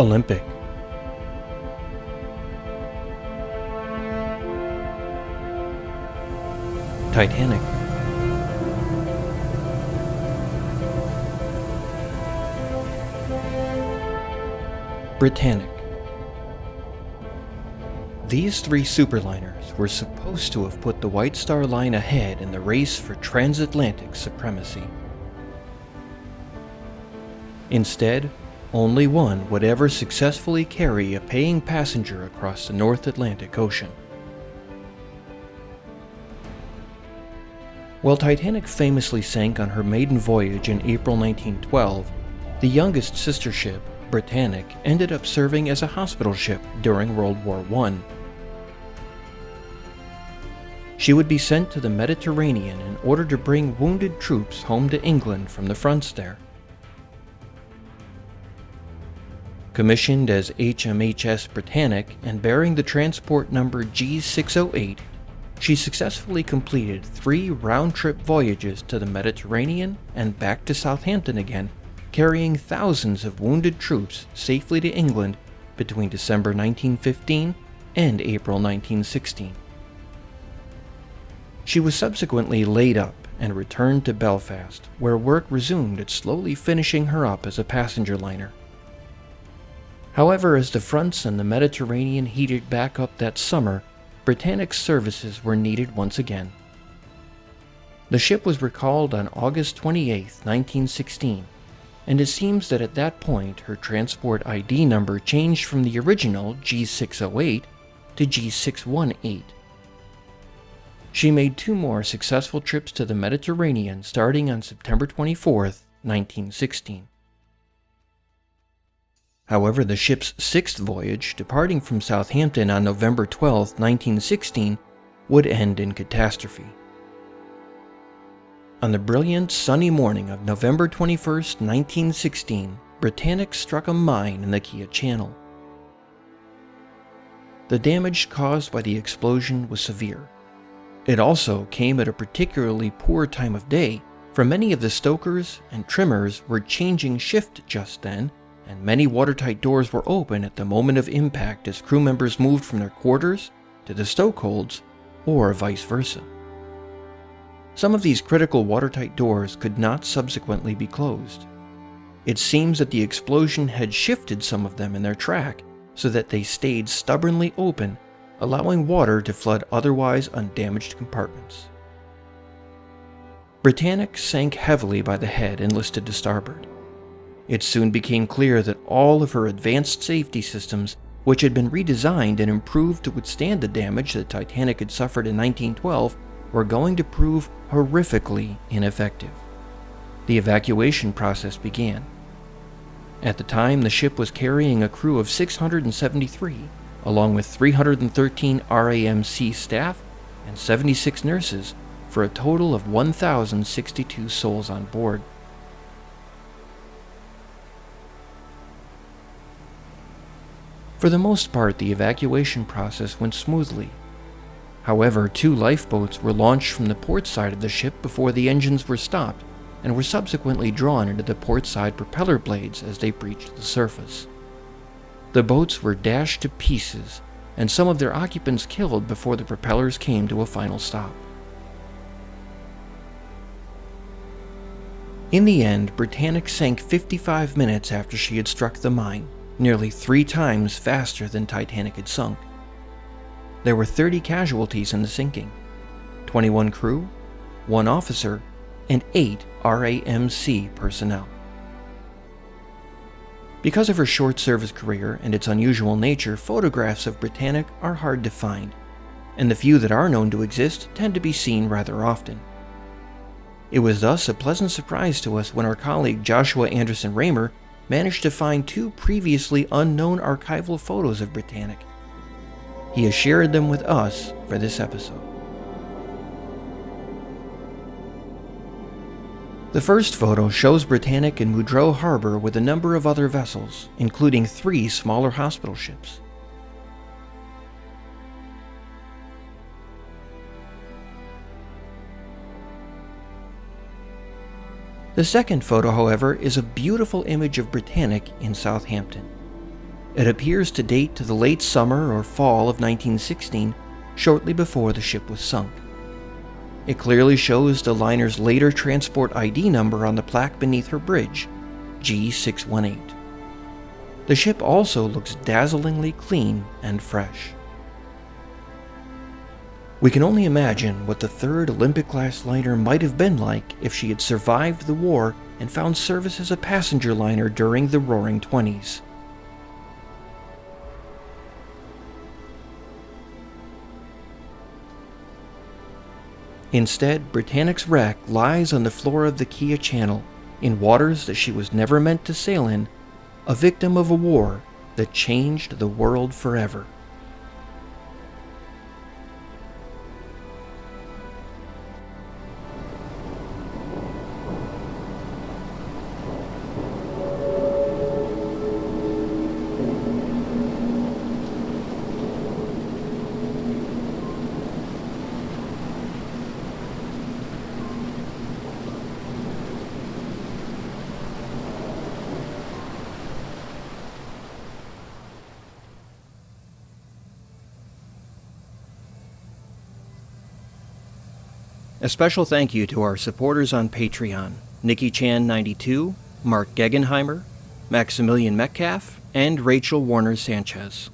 Olympic. Titanic. Britannic. These three superliners were supposed to have put the White Star Line ahead in the race for transatlantic supremacy. Instead, only one would ever successfully carry a paying passenger across the North Atlantic Ocean. While Titanic famously sank on her maiden voyage in April 1912, the youngest sister ship, Britannic, ended up serving as a hospital ship during World War I. She would be sent to the Mediterranean in order to bring wounded troops home to England from the fronts there. Commissioned as HMHS Britannic and bearing the transport number G608, she successfully completed 3 round-trip voyages to the Mediterranean and back to Southampton again, carrying thousands of wounded troops safely to England between December 1915 and April 1916. She was subsequently laid up and returned to Belfast, where work resumed at slowly finishing her up as a passenger liner. However, as the fronts in the Mediterranean heated back up that summer, Britannic's services were needed once again. The ship was recalled on August 28, 1916, and it seems that at that point her transport ID number changed from the original G608 to G618. She made 2 more successful trips to the Mediterranean starting on September 24, 1916. However, the ship's 6th voyage, departing from Southampton on November 12, 1916, would end in catastrophe. On the brilliant sunny morning of November 21, 1916, Britannic struck a mine in the Kia Channel. The damage caused by the explosion was severe. It also came at a particularly poor time of day, for many of the stokers and trimmers were changing shift just then, and many watertight doors were open at the moment of impact as crew members moved from their quarters to the stokeholds, or vice versa. Some of these critical watertight doors could not subsequently be closed. It seems that the explosion had shifted some of them in their track so that they stayed stubbornly open, allowing water to flood otherwise undamaged compartments. Britannic sank heavily by the head and listed to starboard. It soon became clear that all of her advanced safety systems, which had been redesigned and improved to withstand the damage that Titanic had suffered in 1912, were going to prove horrifically ineffective. The evacuation process began. At the time, the ship was carrying a crew of 673, along with 313 RAMC staff and 76 nurses, for a total of 1,062 souls on board. For the most part, the evacuation process went smoothly. However, 2 lifeboats were launched from the port side of the ship before the engines were stopped, and were subsequently drawn into the port side propeller blades as they breached the surface. The boats were dashed to pieces, and some of their occupants killed before the propellers came to a final stop. In the end, Britannic sank 55 minutes after she had struck the mine, nearly 3 times faster than Titanic had sunk. There were 30 casualties in the sinking, 21 crew, 1 officer, and 8 RAMC personnel. Because of her short service career and its unusual nature, photographs of Britannic are hard to find, and the few that are known to exist tend to be seen rather often. It was thus a pleasant surprise to us when our colleague Joshua Andersen-Raymer managed to find 2 previously unknown archival photos of Britannic. He has shared them with us for this episode. The first photo shows Britannic in Muidreau Harbor with a number of other vessels, including 3 smaller hospital ships. The second photo, however, is a beautiful image of Britannic in Southampton. It appears to date to the late summer or fall of 1916, shortly before the ship was sunk. It clearly shows the liner's later transport ID number on the plaque beneath her bridge, G618. The ship also looks dazzlingly clean and fresh. We can only imagine what the third Olympic-class liner might have been like if she had survived the war and found service as a passenger liner during the Roaring '20s. Instead, Britannic's wreck lies on the floor of the Kia Channel, in waters that she was never meant to sail in, a victim of a war that changed the world forever. A special thank you to our supporters on Patreon, Nikki Chan 92, Mark Gegenheimer, Maximilian Metcalf, and Rachel Warner Sanchez.